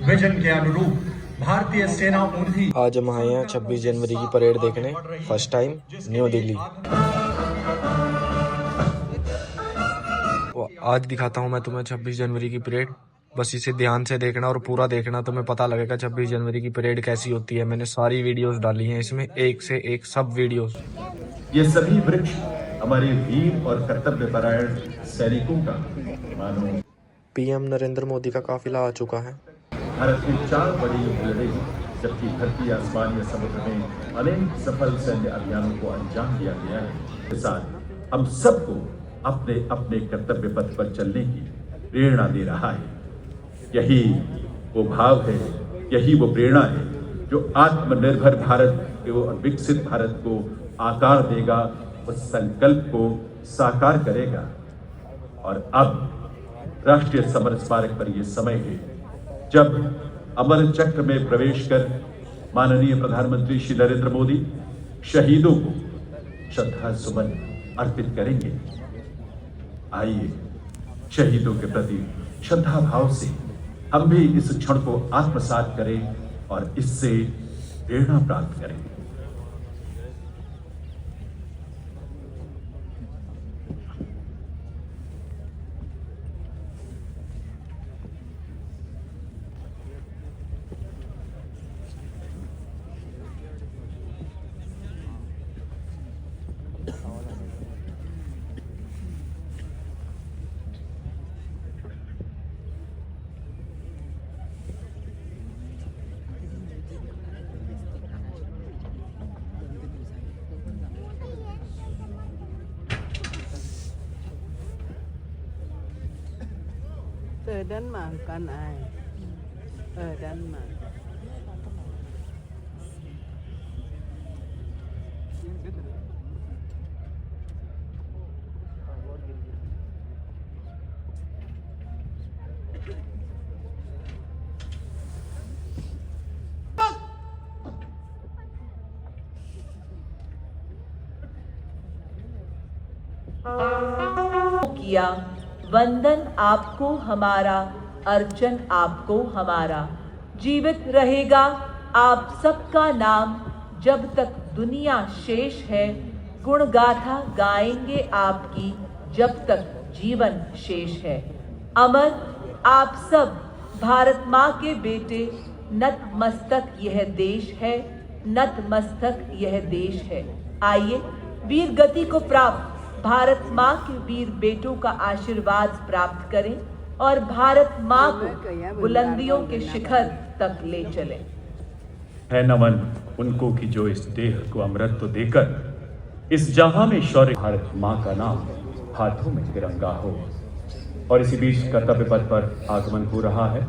Vision के अनुरूप भारतीय सेना उन्हीं। आज हम आए हैं 26 जनवरी की परेड देखने, फर्स्ट टाइम न्यू दिल्ली। आज दिखाता हूँ मैं तुम्हें 26 जनवरी की परेड, बस इसे ध्यान से देखना और पूरा देखना, तुम्हें पता लगेगा 26 जनवरी की परेड कैसी होती है। मैंने सारी वीडियोस डाली हैं इसमें, एक से एक सब वीडियोस। ये सभी वृक्ष हमारे वीर और कर्तव्यपरायण सैनिकों का मानो। पीएम नरेंद्र मोदी का काफिला आ चुका है। भारत की 4 बड़ी युद्ध लड़ी, जबकि धरती, आसमान या समुद्र में अनेक सफल सैन्य अभियानों को अंजाम दिया गया है। के साथ हम सबको अपने अपने कर्तव्य पथ पर चलने की प्रेरणा दे रहा है। यही वो भाव है, यही वो प्रेरणा है जो आत्मनिर्भर भारत और विकसित भारत को आकार देगा, उस संकल्प को साकार करेगा। और अब राष्ट्रीय समर स्मारक पर यह समय है जब अमर चक्र में प्रवेश कर माननीय प्रधानमंत्री श्री नरेंद्र मोदी शहीदों को श्रद्धा सुमन अर्पित करेंगे। आइए शहीदों के प्रति श्रद्धा भाव से हम भी इस क्षण को आत्मसात करें और इससे प्रेरणा प्राप्त करें। Denmark kan ai Denmark. किया वंदन आपको हमारा, अर्चन आपको हमारा। जीवित रहेगा आप सबका नाम जब तक दुनिया शेष है। गुण गाथा गाएंगे आपकी जब तक जीवन शेष है। अमर आप सब भारत माँ के बेटे, नतमस्तक यह देश है, नतमस्तक यह देश है। आइए वीर गति को प्राप्त भारत माँ के वीर बेटों का आशीर्वाद प्राप्त करें और भारत माँ को बुलंदियों के शिखर तक ले चलें। है नमन उनको कि जो इस देह को अमृत देकर इस जहां में शौर्य, भारत माँ का नाम हाथों में तिरंगा हो। और इसी बीच कर्तव्य पथ पर आगमन हो रहा है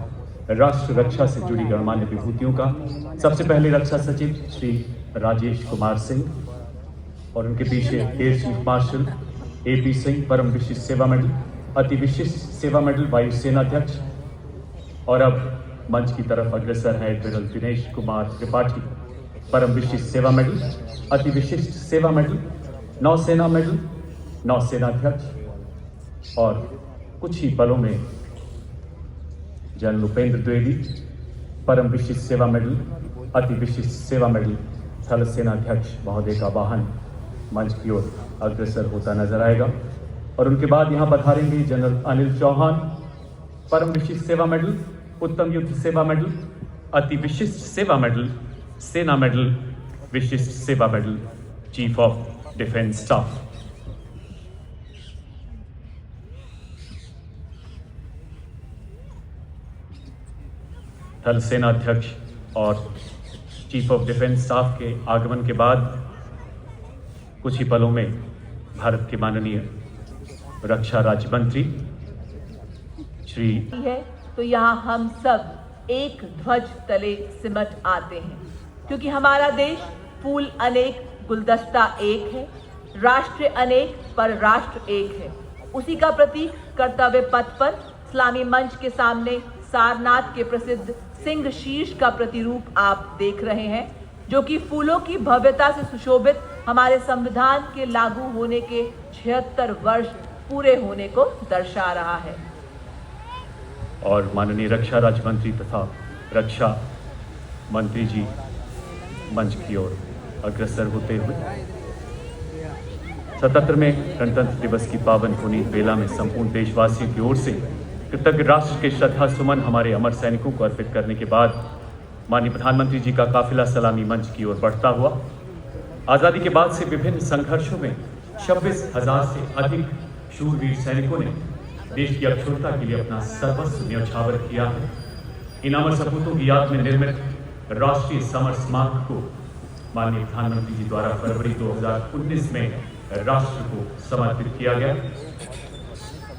राष्ट्र रक्षा से जुड़ी गणमान्य विभूतियों का। सबसे पहले रक्षा सचिव श्री राजेश कुमार सिंह और उनके पीछे air chief marshal AP Singh, परम विशिष्ट सेवा मेडल, अति विशिष्ट सेवा मेडल वायुसेना अध्यक्ष। और अब मंच की तरफ अग्रसर है एडमिरल दिनेश कुमार त्रिपाठी, परम विशिष्ट सेवा मेडल, अति विशिष्ट सेवा मेडल, नौसेना मेडल, नौसेना अध्यक्ष। और कुछ ही पलों में जनरल उपेंद्र द्विवेदी, परम विशिष्ट सेवा मेडल, अति विशिष्ट सेवा मेडल, थल सेना अध्यक्ष महोदय का वाहन मंच की ओर अग्रसर होता नजर आएगा। और उनके बाद यहाँ पधारेंगे जनरल अनिल चौहान, परम विशिष्ट सेवा मेडल, उत्तम युद्ध सेवा मेडल, अति विशिष्ट सेवा मेडल, सेना मेडल, विशिष्ट सेवा medal, chief of defence staff. थल सेना अध्यक्ष और चीफ ऑफ डिफेंस स्टाफ के आगमन के बाद कुछ ही पलों में भारत के माननीय रक्षा राज्य मंत्री श्री है तो यहाँ हम सब एक ध्वज तले सिमट आते हैं, क्योंकि हमारा देश फूल अनेक गुलदस्ता एक है, राष्ट्र अनेक पर राष्ट्र एक है। उसी का प्रतीक कर्तव्य पथ पर इस्लामी मंच के सामने सारनाथ के प्रसिद्ध सिंह शीर्ष का प्रतिरूप आप देख रहे हैं, जो कि फूलों की भव्यता से सुशोभित हमारे संविधान के लागू होने के 76 वर्ष पूरे होने को दर्शा रहा है। और माननीय रक्षा राज्य मंत्री तथा रक्षा मंत्री जी मंच की ओर अग्रसर होते हुए 77वें गणतंत्र दिवस की पावन पुनीत बेला में संपूर्ण देशवासियों की ओर से कृतज्ञ राष्ट्र के श्रद्धा सुमन हमारे अमर सैनिकों को अर्पित करने के बाद माननीय प्रधानमंत्री जी का काफिला सलामी मंच की ओर बढ़ता हुआ आज़ादी के बाद से विभिन्न संघर्षों में 26,000 से अधिक शूरवीर सैनिकों ने देश की अखंडता के लिए अपना सर्वस्व न्यौछावर किया है। इन अमर सपूतों की याद में निर्मित राष्ट्रीय समर स्मारक को माननीय प्रधानमंत्री जी द्वारा फरवरी 2019 में राष्ट्र को समर्पित किया गया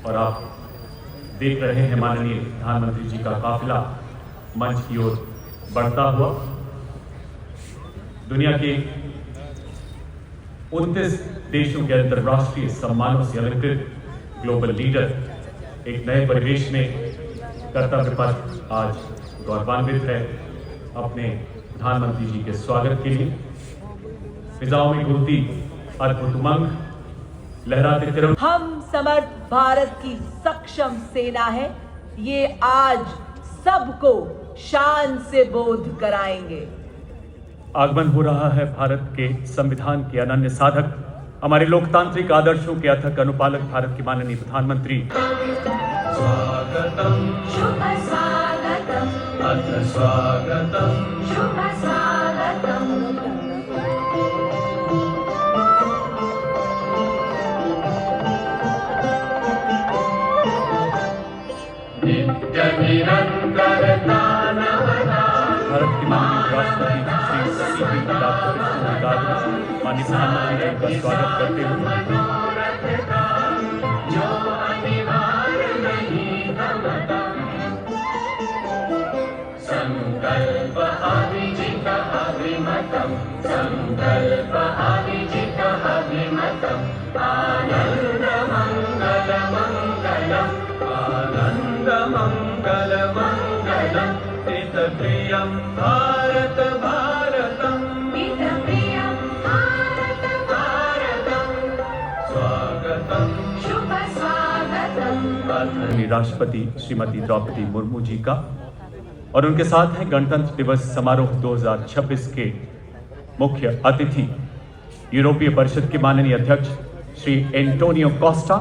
और आप देख रहे हैं माननीय प्रधानमंत्री जी का काफिला मंच की ओर बढ़ता हुआ दुनिया के 29 देशों के अंतर्राष्ट्रीय सम्मानों से अलंकृत ग्लोबल लीडर एक नए परिवेश में कर्तव्य पथ आज गौरवान्वित है। अपने प्रधानमंत्री जी के स्वागत के लिए फिजाओं में घूमती अद्भुत उमंग लहराते तिरंगे। हम समर्थ भारत की सक्षम सेना है, ये आज सबको शान से बोध कराएंगे। आगमन हो रहा है भारत के संविधान के अनन्य साधक हमारे लोकतांत्रिक आदर्शों के अथक अनुपालक भारत के माननीय प्रधानमंत्री। स्वागतम शुभ स्वागतम अथ स्वागतम शुभ स्वागतम। नित्य निरंतर भारत के माननीय राष्ट्रपति श्री सी.पी. राधाकृष्णन माननीय प्रधानमंत्री जी का स्वागत करते हुए संकल्प अभिजित अभिमतम संकल्प अभिजित अभिमतम आनंद मंगल मंगलम आनंद मंगल मंगलम प्रियम भारत भारतम प्रियम भारत भारतम स्वागतम शुभ स्वागतम। राष्ट्रपति श्रीमती द्रौपदी मुर्मू जी का और उनके साथ हैं गणतंत्र दिवस समारोह 2026 के मुख्य अतिथि यूरोपीय परिषद के माननीय अध्यक्ष श्री एंटोनियो कोस्टा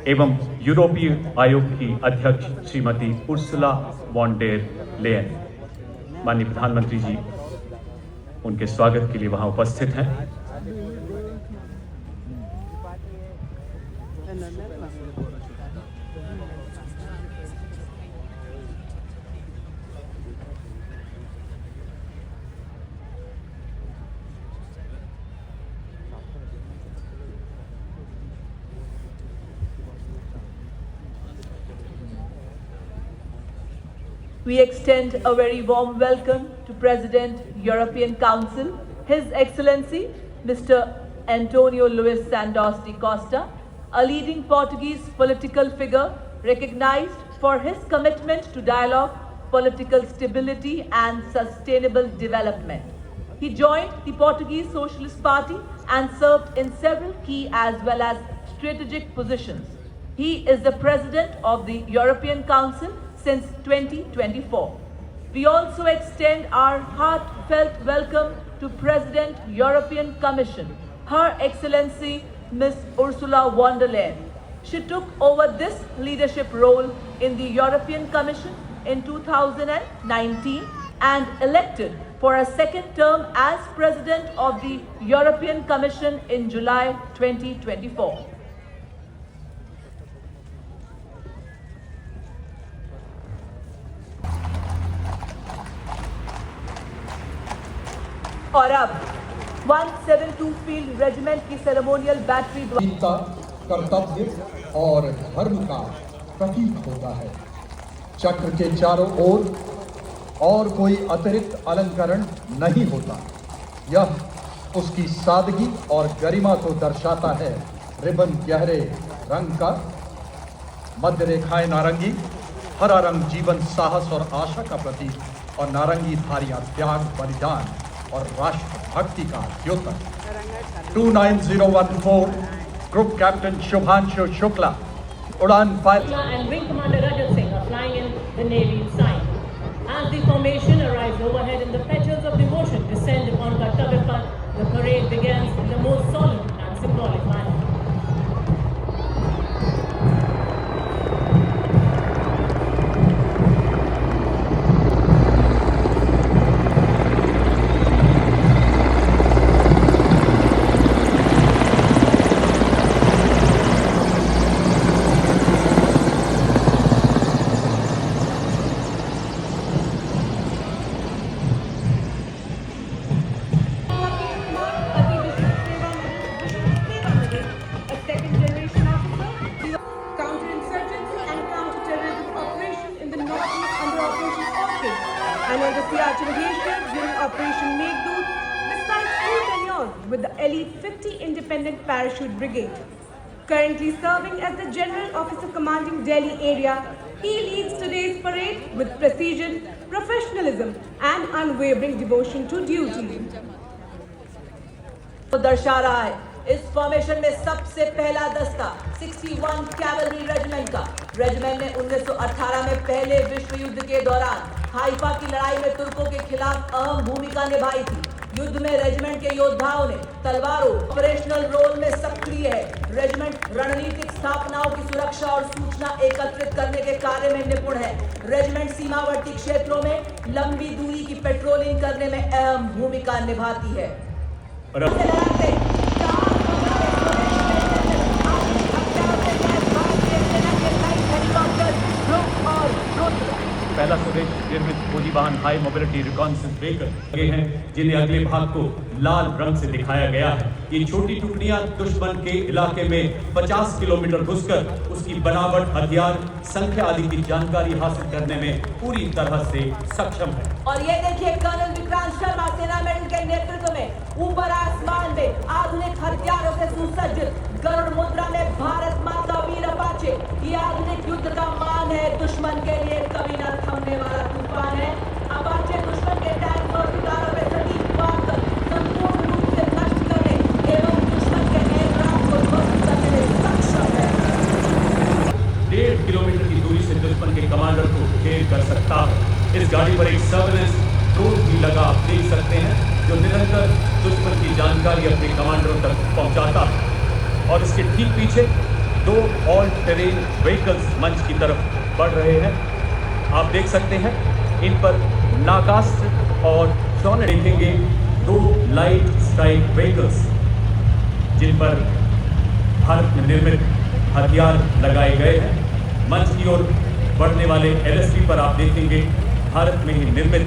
एवं यूरोपीय आयोग की अध्यक्ष श्रीमती उर्सुला वॉन डेर लेयन। माननीय प्रधानमंत्री जी उनके स्वागत के लिए वहां उपस्थित हैं। We extend a very warm welcome to President, European Council, His Excellency, Mr. Antonio Luis Santos da Costa, a leading Portuguese political figure recognized for his commitment to dialogue, political stability and sustainable development. He joined the Portuguese Socialist Party and served in several key as well as strategic positions. He is the President of the European Council since 2024. We also extend our heartfelt welcome to President, European Commission, Her Excellency Ms. Ursula von der Leyen. She took over this leadership role in the European Commission in 2019 and elected for a second term as President of the European Commission in July 2024. और अब 172 field regiment की ceremonial battery वीरता, कर्तव्य और धर्म का प्रतीक होता है। चक्र के चारों ओर और कोई अतिरिक्त अलंकरण नहीं होता। यह उसकी सादगी और गरिमा को दर्शाता है। रिबन गहरे रंग का, मध्य रेखाएं नारंगी, हरा रंग जीवन, साहस और आशा का प्रतीक और नारंगी धारियां त्याग, बलिदान और राष्ट्रभक्ति का द्योतक। 29014 ग्रुप कैप्टन शुभांशु शुक्ला, उड़ान pilot and Wing Commander Rajat Singh are flying in the Navy sign. As the formation arrives overhead and the petals of devotion descend upon Kartavya Path. The parade begins in the most solemn and symbolic manner. A second-generation officer, counterinsurgency and counter-terrorism operation in the northeast under Operation Orchid, and on the Siachen Glacier during Operation Meghdoot, besides full tenure with the elite 50 Independent Parachute Brigade. Currently serving as the General Officer commanding Delhi area, he leads today's parade with precision, professionalism and unwavering devotion to duty. तो दर्शा रहा है इस formation में सबसे पहला दस्ता 61 cavalry regiment का। रेजिमेंट ने 1918 में पहले विश्व युद्ध के दौरान हाइफा की लड़ाई में तुर्कों के खिलाफ अहम भूमिका निभाई थी। युद्ध में रेजिमेंट के योद्धाओं ने तलवारों ऑपरेशनल रोल में सक्रिय है। रेजिमेंट रणनीतिक स्थापनाओं की सुरक्षा और सूचना एकत्रित करने के कार्य में निपुण है। रेजिमेंट सीमावर्ती क्षेत्रों में लंबी दूरी की पेट्रोलिंग करने में अहम भूमिका निभाती है। पहला स्वदेश निर्मित फौजी वाहन हाई मोबिलिटी रिकॉन्सेंस व्हीकल लगे हैं, जिन्हें अगले भाग को लाल रंग से दिखाया गया है। ये छोटी टुकड़ियां दुश्मन के इलाके में 50 किलोमीटर घुसकर उसकी बनावट, हथियार, संख्या आदि की जानकारी हासिल करने में पूरी तरह से सक्षम है। और ये देखिए कर्नल विक्रांत शर्मा सेना मेडल के नेतृत्व में ऊपर आसमान में आधुनिक हथियारों से सुसज्जित गरुड़ मुद्रा में भारत माता वीर अपाचे। ये आधुनिक युद्ध का मान है, दुश्मन के लिए कभी न थमने वाला तूफान है। अपाचे दुश्मन के टैंक और विकारों में सटीक वार कर संपूर्ण रूप से नष्ट करने एवं दुश्मन के एयरक्राफ्ट को ध्वस्त करने में सक्षम है। 1.5 किलोमीटर की दूरी से दुश्मन के कमांडर को घेर कर सकता है। इस गाड़ी पर एक सर्वेलेंस ड्रोन भी लगा, आप देख सकते हैं, जो निरंतर दुश्मन की जानकारी अपने कमांडरों तक पहुंचाता है। और इसके ठीक पीछे 2 ऑल टेरेन व्हीकल्स मंच की तरफ बढ़ रहे हैं। आप देख सकते हैं इन पर नागास्त्र और शॉन देखेंगे 2 लाइट स्ट्राइक व्हीकल्स, जिन पर भारत में निर्मित हथियार लगाए गए हैं। मंच की ओर बढ़ने वाले LSV पर आप देखेंगे भारत में ही निर्मित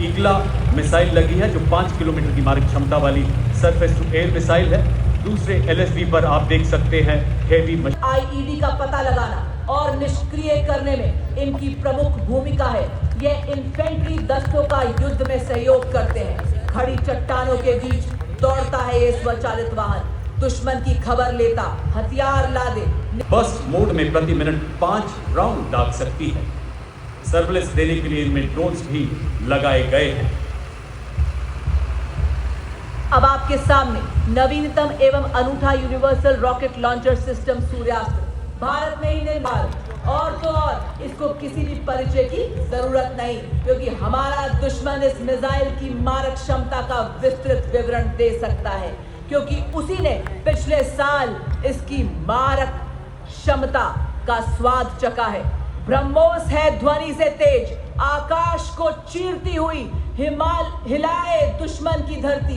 ईगला मिसाइल लगी है, जो 5 किलोमीटर की मारक क्षमता वाली सरफेस टू एयर मिसाइल है। दूसरे LSV पर आप देख सकते हैं हेवी IED का पता लगाना और निष्क्रिय करने में इनकी प्रमुख भूमिका है। ये इन्फेंट्री दस्तों का युद्ध में सहयोग करते हैं। खड़ी चट्टानों के बीच दौड़ता है ये स्वचालित वाहन, दुश्मन की खबर लेता, हथियार लादे। बस मोड में प्रति मिनट 5 राउंड दाग सकती है। सर्विलेंस देने के लिए इनमें ड्रोन्स भी लगाए गए हैं। अब आपके सामने नवीनतम एवं अनूठा universal rocket launcher system Suryastra, Bharat में ही निर्माण। और तो और इसको किसी भी परिचय की जरूरत नहीं, क्योंकि हमारा दुश्मन इस मिसाइल की मारक क्षमता का विस्तृत विवरण दे सकता है, क्योंकि उसी ने पिछले साल इसकी मारक क्षमता का स्वाद चखा है। ब्रह्मोस है ध्वनि से तेज, आकाश को चीरती हुई हिलाए दुश्मन की धरती।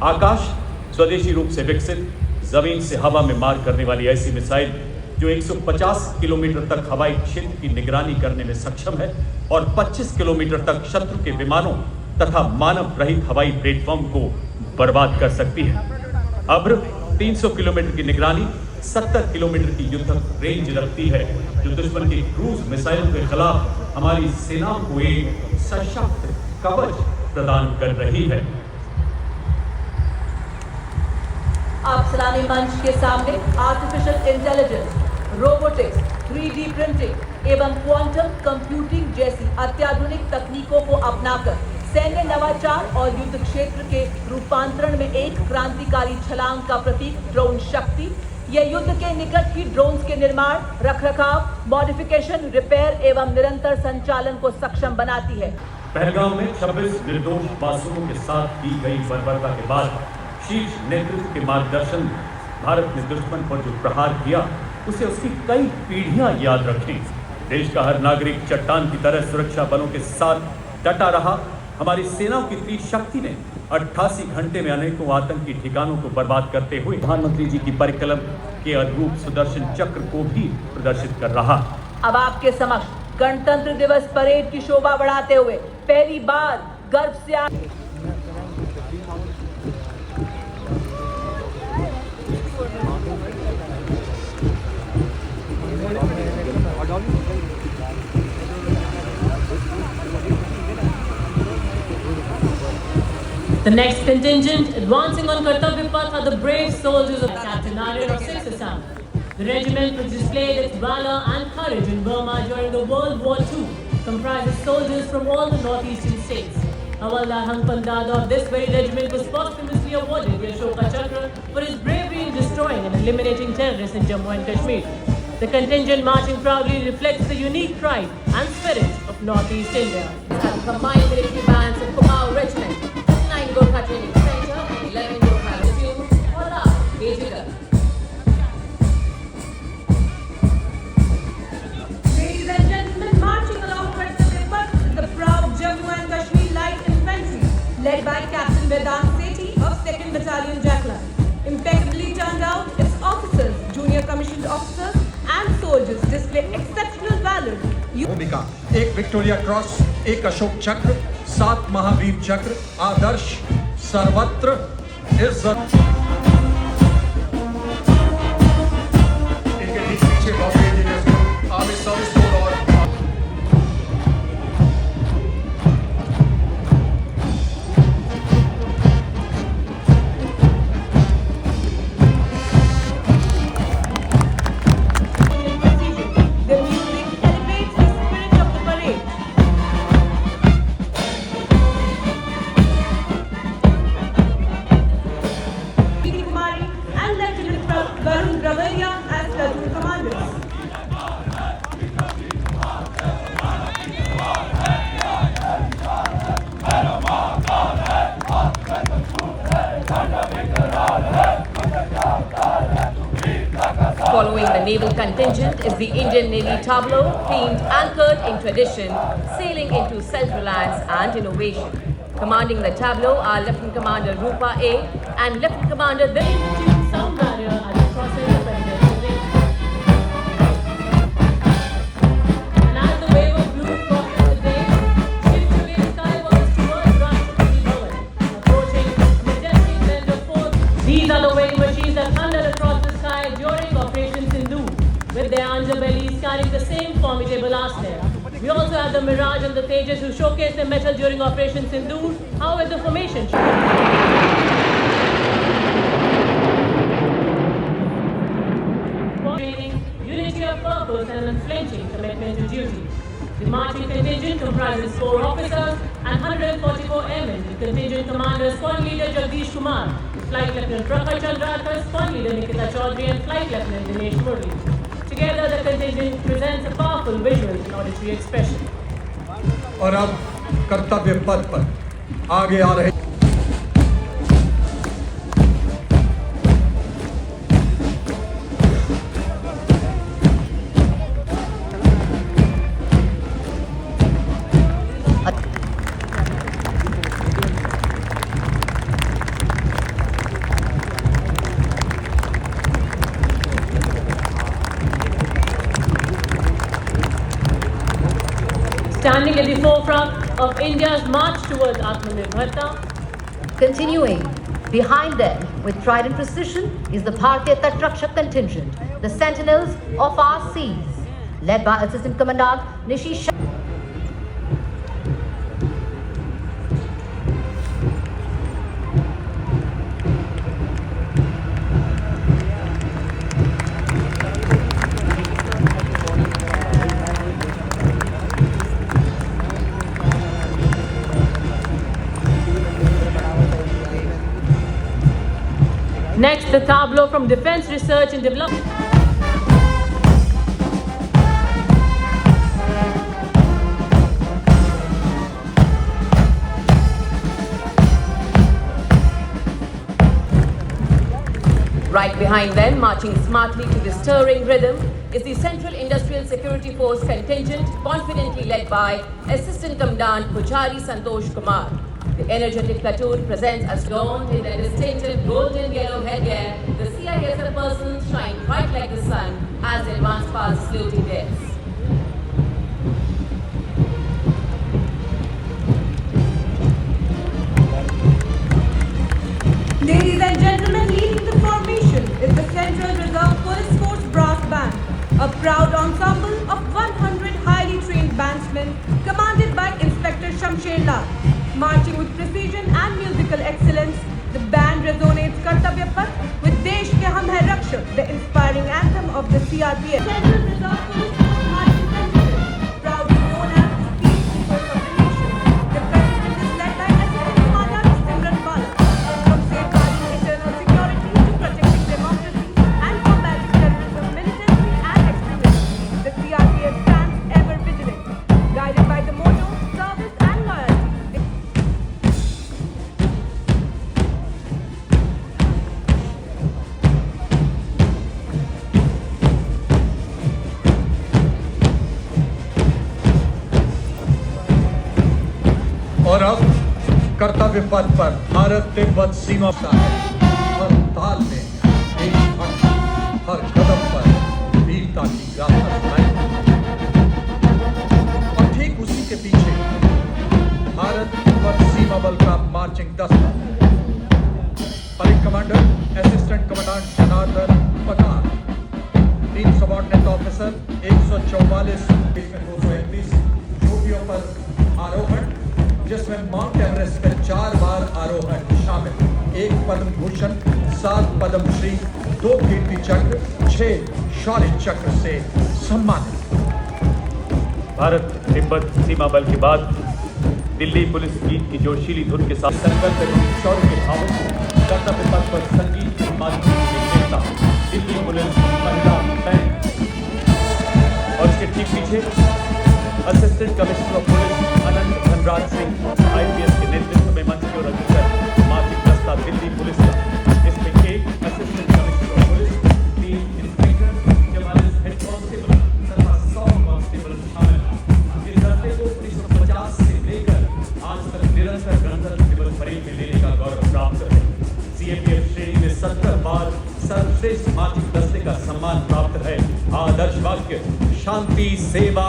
आकाश स्वदेशी रूप से विकसित, जमीन से हवा में मार करने वाली ऐसी मिसाइल जो 150 किलोमीटर तक हवाई क्षेत्र की निगरानी करने में सक्षम है और 25 किलोमीटर तक शत्रु के विमानों तथा मानव रहित हवाई प्लेटफॉर्म को बर्बाद कर सकती है। अब्र 300 किलोमीटर की निगरानी, 70 किलोमीटर की युद्धक रेंज रखती है, जो दुश्मन की क्रूज मिसाइलों के खिलाफ हमारी सेनाओं को एक सशक्त कवच प्रदान कर रही है। आप सलामी मंच के सामने artificial intelligence, robotics, 3D printing एवं क्वांटम कंप्यूटिंग जैसी अत्याधुनिक तकनीकों को अपनाकर सैन्य नवाचार और युद्ध क्षेत्र के रूपांतरण में एक क्रांतिकारी छलांग का प्रतीक ड्रोन शक्ति ये युद्ध के निकट ही ड्रोन्स के निर्माण, रखरखाव, मॉडिफिकेशन, रिपेयर एवं निरंतर संचालन को सक्षम बनाती है। पहलगाम में 26 निर्दोष मासूमों के साथ की गई बर्बरता के बाद शीर्ष नेतृत्व के मार्गदर्शन भारत ने दुश्मन पर जो प्रहार किया उसे उसकी कई पीढ़ियां याद रखें। देश का हर नागरिक चट्टान की तरह सुरक्षा बलों के साथ डटा रहा। हमारी सेनाओं की इतनी शक्ति ने 88 घंटे में अनेकों आतंकी ठिकानों को बर्बाद करते हुए प्रधानमंत्री जी की परिकलम के अद्भुत सुदर्शन चक्र को भी प्रदर्शित कर रहा। अब आपके समक्ष गणतंत्र दिवस परेड की शोभा बढ़ाते हुए पहली बार गर्व से The next contingent advancing on Kartavya Path are the brave soldiers of Captain Nadir of 6th Assam. The regiment, which displayed its valor and courage in Burma during the World War II, comprises soldiers from all the northeastern states. Havaldar Hangpan Dada of this very regiment was posthumously awarded the Ashoka Chakra for his bravery in destroying and eliminating terrorists in Jammu and Kashmir. The contingent marching proudly reflects the unique pride and spirit of Northeast India. Combined military bands of Kumaon Regiment, 9 Gorkha Training Center and 11 Gorkha Platoon, all are Bejigar. Ladies and gentlemen, marching along Kartavya Path is the proud Jammu and Kashmir Light Infantry, led by Captain Vedant Sethi of 2nd Battalion Jaklan. Impeccably turned out, its officers, junior commissioned officers and soldiers display exceptional valor. भूमिका, एक Victoria cross, एक अशोक चक्र, 7 महावीर चक्र, आदर्श, सर्वत्र इज्जत। इनके ठीक पीछे बहुत इंजीनियर्स आर्मी सर्विस कोर और Following the naval contingent is the Indian Navy tableau, themed anchored in tradition, sailing into self-reliance and innovation. Commanding the tableau are Lieutenant Commander Rupa A and Lieutenant Commander Dilip. Sound barrier at the crossing of Presidential Way. And as the wave of blue crosses the day, shifts away skywards towards Rashtrapati Bhavan, approaching a majestic blend of force. These are the weighing machines that thunder across the sky during Operation Sindoor, with their underbellies carrying the same formidable arsenal. We also have the Mirage and the Tejas who showcase their mettle during Operation Sindoor, however the formation training, unity of purpose and unflinching commitment to duty. The marching contingent comprises 4 officers and 144 airmen. The contingent commander is Squad Leader Jagdish Kumar, Flight Lieutenant Prakhar Chandrakar, Squad Leader Nikita Chaudhary and Flight Lieutenant Dinesh Murli. Together, the contingent presents a powerful visual and auditory expression. और अब कर्तव्य पथ पर आगे आ रहे Standing at the forefront of India's march towards Atmanirbharta. Continuing behind them with pride and precision is the Bharatiya Tatrakshak contingent, the sentinels of our seas, led by Assistant Commandant Nishi Shah. Next The tableau from Defence Research and Development. Right behind them, marching smartly to the stirring rhythm, is the Central Industrial Security Force contingent, confidently led by Assistant Commandant Puchari Santosh Kumar. The energetic platoon presents as adorned in their distinctive golden yellow headgear, the CISF persons shine bright like the sun as they advance past saluting decks. Ladies and gentlemen, leading the formation is the Central Reserve Police Force Brass Band, a proud ensemble of 100 highly trained bandsmen commanded by Inspector Shamsher Lal. Marching with precision and musical excellence, the band resonates Kartavya Path with Desh Ke Hum Hai Rakshak, the inspiring anthem of the CRPF. Central Reserve Police Force Marching Contingent, proudly known as the Peacekeepers of the Nation. The president is led by Assistant Commandant Simran Bala. From safeguarding internal security to protecting democracy and combating terrorism, militancy and extremism, the CRPF stands ever vigilant, guided by the motto, service and loyalty. और अब कर्तव्य पथ पर भारत तिब्बत सीमा है। हर ताल में एक भक्त, हर कदम पर वीरता की गाथा सुनाई और ठीक उसी के पीछे भारत तिब्बत सीमा बल का मार्चिंग दस्ता। Parade commander assistant commandant Janardan पगार, 3 सबऑर्डिनेट ऑफिसर, 144 231 चोटियों पर आरोहण, जिसमें माउंट एवरेस्ट पर 4 बार आरोहण शामिल, 1 पद्म भूषण, 7 पद्म श्री, 2 कीर्ति चक्र, 6 शौर्य चक्र से सम्मानित। भारत तिब्बत सीमा बल के बाद दिल्ली पुलिस गीत की जोशीली धुन के साथ संकल्प एवं शौर्य के भावों को कर्तव्य पथ पर संगीत के माध्यम से देखता दिल्ली पुलिस महिला बैंड और इसके ठीक पीछे assistant commissioner of police Anant Dhanraj Singh IPS के नेतृत्व में मंच की ओर अग्रसर मार्चिंग दस्ता दिल्ली पुलिस का। इसमें 1 assistant commissioner of police, 3 inspector, 44 head constable तथा 100 कांस्टेबल शामिल हैं। इस दस्ते को 1950 से लेकर आज तक निरंतर गणतंत्र दिवस परेड में लेने का गौरव प्राप्त है। CAPF श्रेणी में 70 बार सर्वश्रेष्ठ मार्चिंग दस्ते का सम्मान प्राप्त है। आदर्श वाक्य शांति, सेवा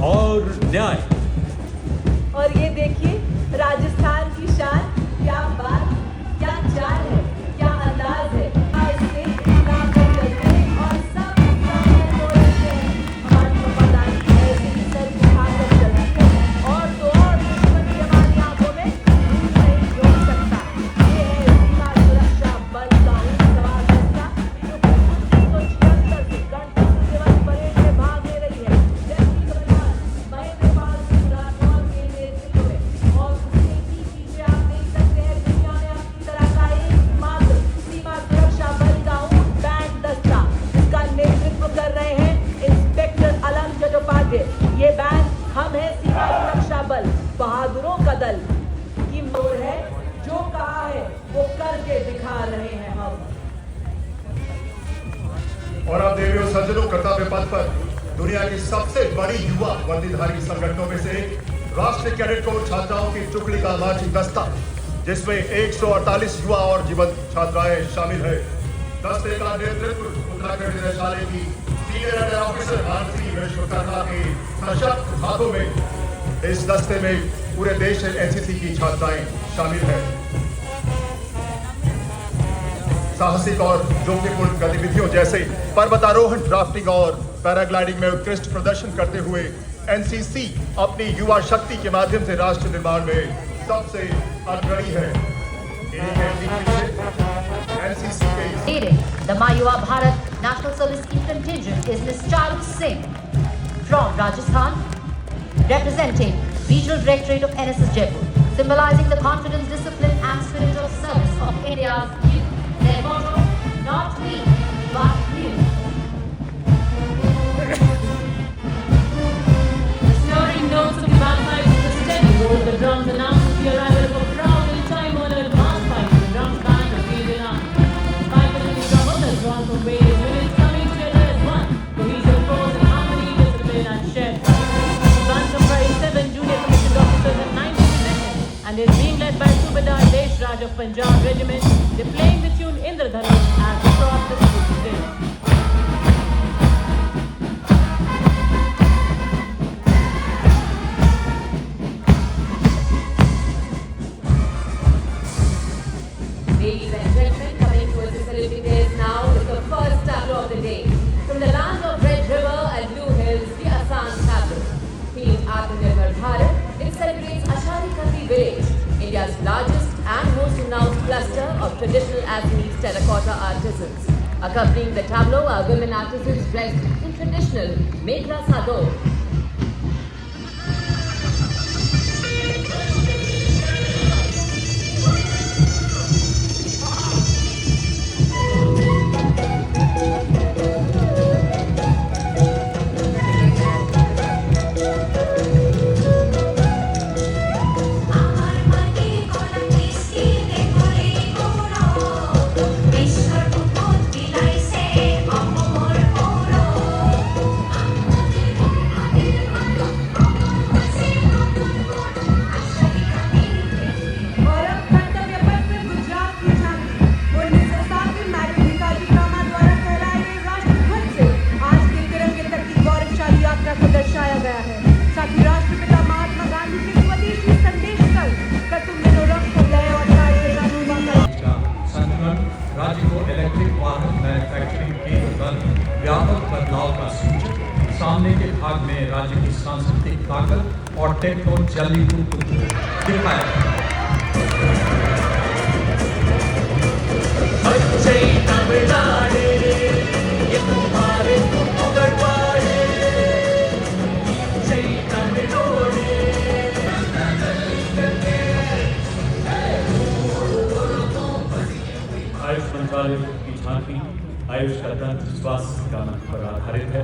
और न्याय। और ये देखिए राजस्थान की शान, क्या बात, क्या चाल है, क्या अंदाज है। इससे काम कर चलते हैं और सब बोलते हैं हमारी वफादारी ऐसे ही सर उठाकर चलती है और तो और दुश्मनी हमारी आंखों में नहीं जोड़ सकता। ये है सीमा सुरक्षा बल का सवाल दस्ता जो 1976 से गणतंत्र दिवस परेड में भाग ले रही है। लेफ्टिनेंट कमांडर महेंद्रपाल सिंह राठौर के नेतृत्व में और उसके ठीक पीछे आप देख सकते हैं दुनिया में अपनी तरह का एकमात्र सीमा सुरक्षा बल का बैंड दस्ता, जिसका नेतृत्व कर रहे हैं इंस्पेक्टर अलंग चट्टोपाध्याय। ये बैंड हम है सीमा सुरक्षा बल, बहादुरों का दल की मोड़ है, जो कहा है वो करके दिखा रहे हैं हम। और अब देवियों सज्जनों, कर्तव्य पथ पर दुनिया की सबसे बड़ी युवा वर्दीधारी संगठनों में से राष्ट्रीय कैडेट कोर छात्राओं की टुकड़ी का मार्चिंग दस्ता, जिसमें 148 युवा और जीवंत छात्राएं शामिल है। दस्ते का नेतृत्व उत्तराखंड निदेशालय की सीनियर ऑफिसर भारती विश्वकर्मा के सशक्त हाथों में। इस दस्ते में पूरे देश से NCC की छात्राएं शामिल है। साहसिक और जोखिमपूर्ण गतिविधियों जैसे पर्वतारोहण, ड्राफ्टिंग और पैराग्लाइडिंग में उत्कृष्ट प्रदर्शन करते हुए NCC अपनी युवा शक्ति के माध्यम से राष्ट्र निर्माण में सबसे अग्रणी है। NCC के The Mayuva Bharat National Service Scheme contingent is Ms. Charu Singh from Rajasthan, representing Regional Directorate of NSS Jaipur, symbolizing the confidence, discipline and spirit of service of India's youth. Their motto, not we, but you. The stirring notes of the bagpipes and the steady roll of the drums announced the arrival of a proud and time-honored mass-pipe and drums band of Indian Army. Pipers and the drummers are drawn from various units coming together as one, cohesive force in harmony, discipline and shared pride. The band comprises 7 junior commissioned officers and 9 enlisted and is being led by Subedar Desh Raj of Punjab Regiment. They're playing the tune Indradhanush as they cross the Suzuki Bridge. Ladies and gentlemen, coming towards the celebrities now is the first tableau of the day. From the land of Red River and Blue Hills, the Assam tableau. Themed Atmanirbhar Bharat, it celebrates Ashari Kandi village, India's largest and most renowned cluster of traditional Assamese terracotta artisans. Accompanying the tableau are women artisans dressed in traditional Mekhla Sador. राज्य को electric वाहन manufacturing केंद्र बन व्यापक बदलाव का सूचक। सामने के भाग में राज्य की सांस्कृतिक ताकत और टेक्नो जल्दी को दिखाया। आयुष मंत्रालय की झांकी आयुष का तंत्र स्वास्थ्य का मंत्र पर आधारित है।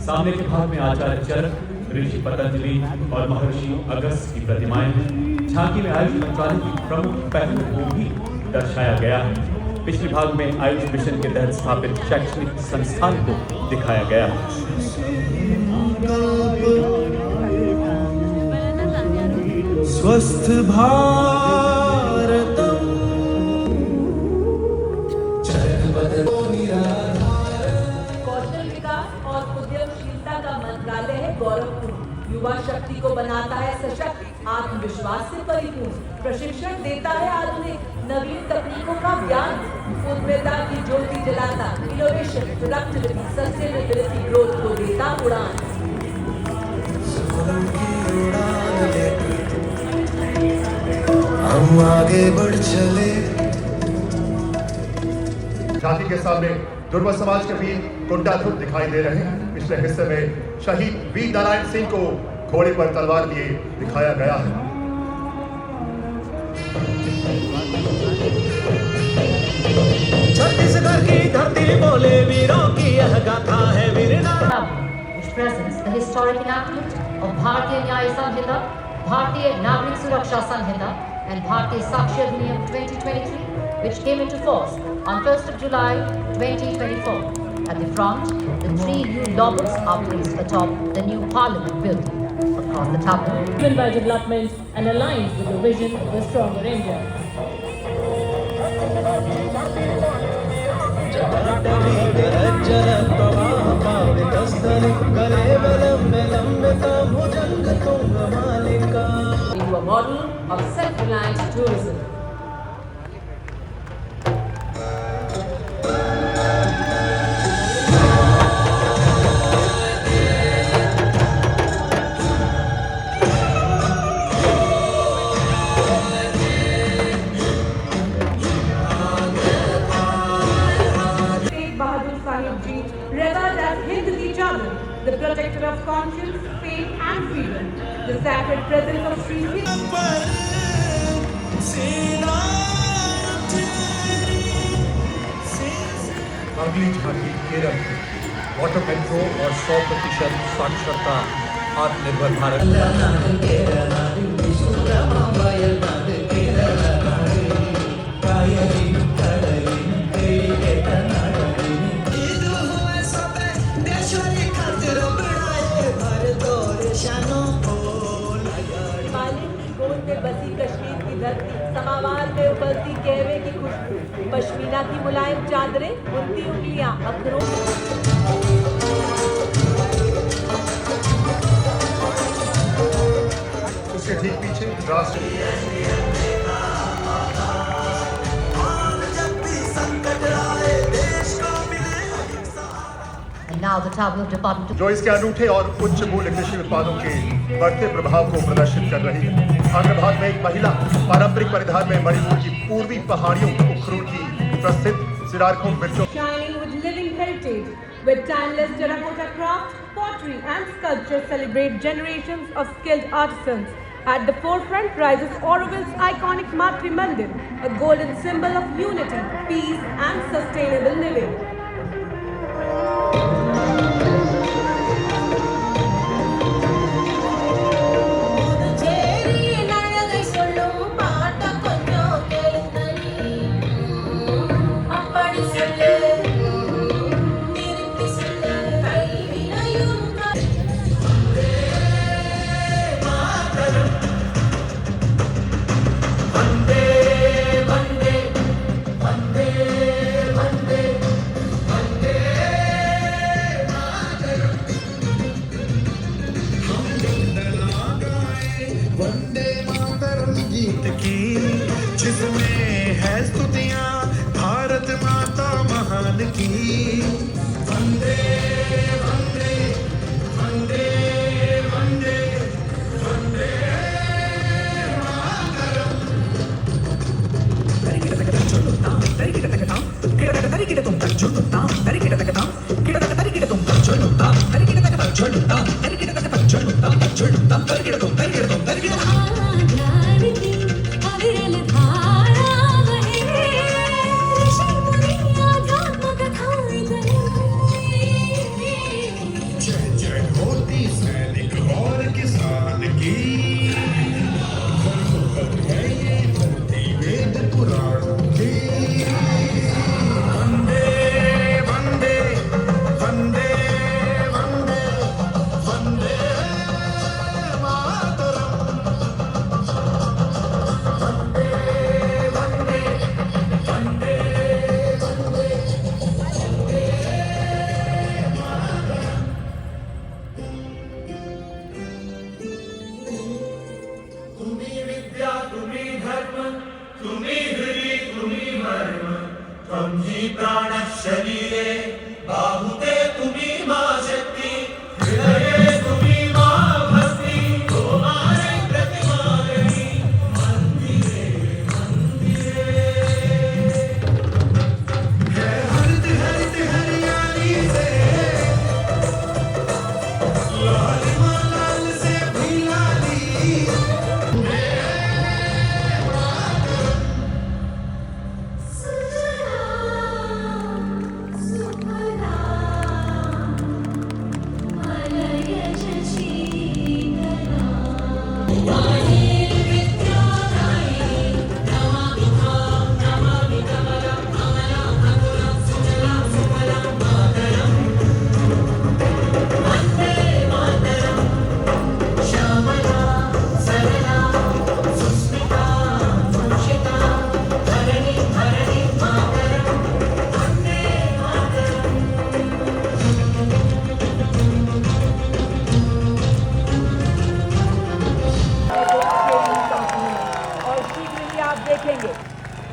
सामने के भाग में आचार्य चरक, ऋषि पतंजलि और महर्षि अगस्त की प्रतिमाएं हैं। झांकी में आयुष मंत्रालय की प्रमुख पहलों को भी दर्शाया गया है। पिछले भाग में आयुष मिशन के तहत स्थापित शैक्षणिक संस्थान को दिखाया गया है। स्वस्थ भारत कौशल विकास और उद्यमशीलता का मंत्रालय है गौरवपूर्ण। युवा शक्ति को बनाता है सशक्त, आत्मविश्वास से परिपूर्ण, प्रशिक्षण देता है आधुनिक नवीन तकनीकों का ज्ञान, उद्यमिता की ज्योति जलाता, इनोवेशन, प्रोडक्टिविटी, सस्टेनेबिलिटी, ग्रोथ को देता उड़ान। हम आगे बढ़ चले। झांकी के सामने दुर्वा समाज के वीर कुंडाधुर दिखाई दे रहे हैं। पिछले हिस्से में शहीद वीर नारायण सिंह को घोड़े पर तलवार लिए दिखाया गया है। छत्तीसगढ़ की धरती बोले वीरों की यह गाथा है वीरना। Which presents the historic enactment of Bharatiya Nyaya Samhita, Bharatiya Nagrik Suraksha Samhita and Bharatiya Sakshi Adhiniyam 2023, which came into force on 1st of July 2024. At the front, the 3 new laurels are placed atop the new Parliament building. Across the tableau, Driven by development and aligned with the vision of a stronger India. Into a model of self-reliant tourism. Revered as Hind Di Chadan, the protector of conscience, faith and freedom, the sacred presence of Sri Hind. अगली झांकी केरल की water metro और 100% साक्षरता आत्मनिर्भर भारत। हिमालय की गोद में बसी कश्मीर की धरती, समावार में उबलती कहवे की खुशबू, पश्मीना की मुलायम चादरें, बुनती उंगलियां अखरों। उसके ठीक पीछे And now the tableau of Department of जो इसके अनूठे और उच्च मूल्य कृषि उत्पादों के बढ़ते प्रभाव को प्रदर्शित कर रही है। अग्रभाग में एक महिला पारंपरिक परिधान में मणिपुर की पूर्वी पहाड़ियों उखरुल की प्रसिद्ध सिरारखों मिर्चों Shining with living heritage, where timeless terracotta craft, pottery and sculpture celebrate generations of skilled artisans. At the forefront rises Auroville's iconic Matri Mandir, a golden symbol of unity, peace and sustainable living. Vande Mataram गीत की जिसमें है स्तुतियां भारत माता महान की। वंदे वंदे वंदे वंदे वंदे प्राण शरीरे बाहुते तुम्ही मा शक्ती हृदये तुम्ही मा भक्ती तुम्हारे प्रतिमारणी मंदिरे मंदिरे हरित हरित हरियाली से लाल लाल से भी लाली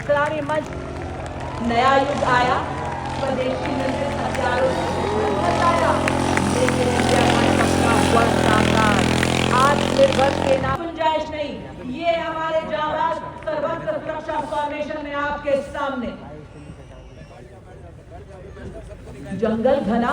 करारे मंच नया युग आया, स्वदेशी निर्मित हथियारों से बचाया, लेकिन इंडिया का सपना हुआ साकार। आत्मनिर्भर के नाम गुंजाइश नहीं, ये हमारे जाबाज सर्वत्र सुरक्षा फॉर्मेशन में आपके सामने। जंगल घना,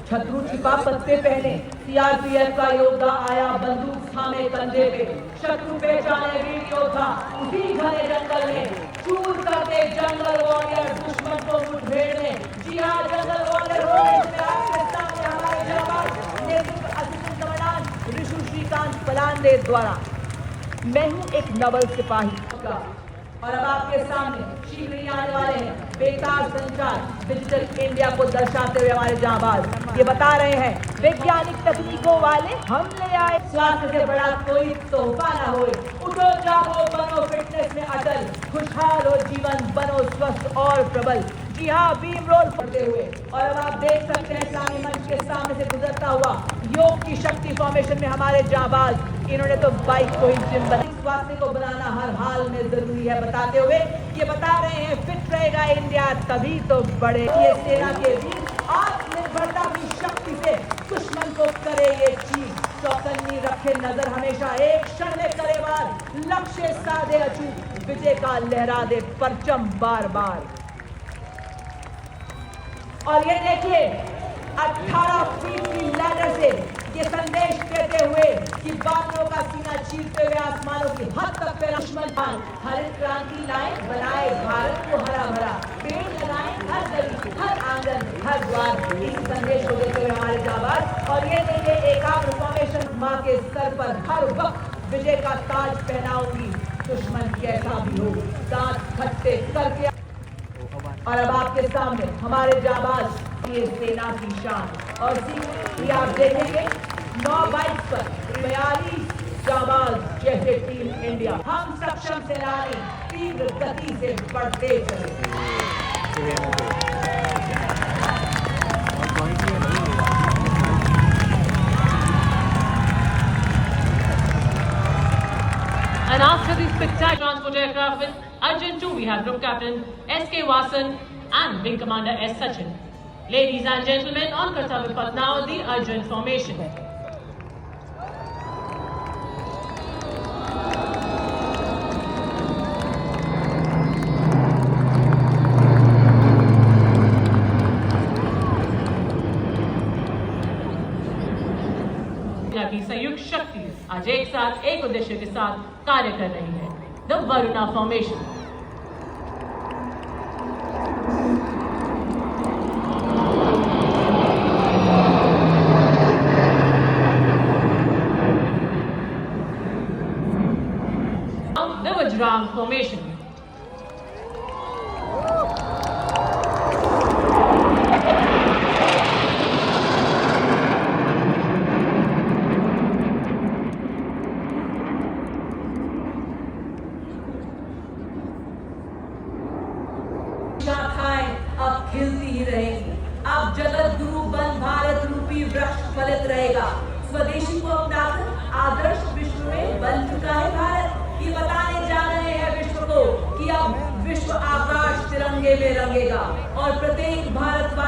छतरू छिपा पत्ते पहने सीआरपीएफ का योद्धा आया बंदूक थामे कंधे पे, शत्रु पे जाने वीर योद्धा उसी घने जंगल में चूर करते जंगल वॉरियर दुश्मन को मुठभेड़ में। जी हाँ, जंगल वॉरियर आपके सामने हमारे जाबाज नेतृत्व असिस्टेंट कमांडेंट ऋषु श्रीकांत पलांडे द्वारा। मैं हूँ एक नवल सिपाही का, और अब आपके सामने शीघ्र ही आने वाले हैं बेतार संचार डिजिटल इंडिया को दर्शाते हुए हमारे जांबाज ये बता रहे हैं, वैज्ञानिक तकनीकों वाले हम ले आए, स्वास्थ्य से बड़ा कोई तोहफा ना हो। उठो जागो बनो फिटनेस में अटल, खुशहाल हो जीवन बनो स्वस्थ और प्रबल। जी हाँ, बीम रोल पढ़ते हुए, और अब आप देख सकते हैं सामने मंच के सामने से गुजरता हुआ योग की शक्ति फॉर्मेशन में हमारे जांबाज, इन्होंने तो बाइक को ही जिम बना। स्वास्थ्य को बनाना हर हाल में जरूरी है बताते हुए ये बता रहे हैं, फिट रहेगा इंडिया तभी तो बढ़े। ये सेना के वीर आत्मनिर्भरता की शक्ति से दुश्मन को करे ये चीज, चौकन्नी रखे नजर हमेशा, एक क्षण में करे वार, लक्ष्य साधे अचूक, विजय का लहरा दे परचम बार बार। और ये देखिए 18 फीट की लैडर से ये संदेश देते हुए कि बादलों का सीना चीरते हुए आसमानों की हद तक पे दुश्मन हरित क्रांति लाए, बनाए भारत को हरा भरा, पेड़ लगाए हर गली हर आंगन हर द्वार, इस संदेश को देते हुए हमारे जाबाज। और ये देखिए एकाग्र फॉर्मेशन, माँ के सर पर हर वक्त विजय का ताज पहनाऊंगी, दुश्मन कैसा भी हो दांत खट्टे करके। और अब आपके सामने हमारे जाबाज ये सेना की शान, और ये आप देखेंगे 9 बाइक पर 42 जाबाज जैसे टीम इंडिया, हम सक्षम सेनानी तीव्र गति से बढ़ते चले। And after the spectacular transport aircraft with Arjun 2, we have Group Captain S.K. Vasan and Wing Commander S. Sachin. Ladies and gentlemen, on Kartavya Path now, the Arjun formation. की संयुक्त शक्ति आज एक साथ एक उद्देश्य के साथ कार्य कर रही है, the Varuna formation. The Vajrang formation. शाखाएं अब खिलती ही रहेंगी, अब जगत गुरु बन भारत रूपी वृक्ष फलित रहेगा। स्वदेशी को अपनाकर आदर्श विश्व में बन चुका है भारत। ये बताने जा रहे हैं विश्व को कि अब विश्व आकाश तिरंगे में रंगेगा और प्रत्येक भारतवासी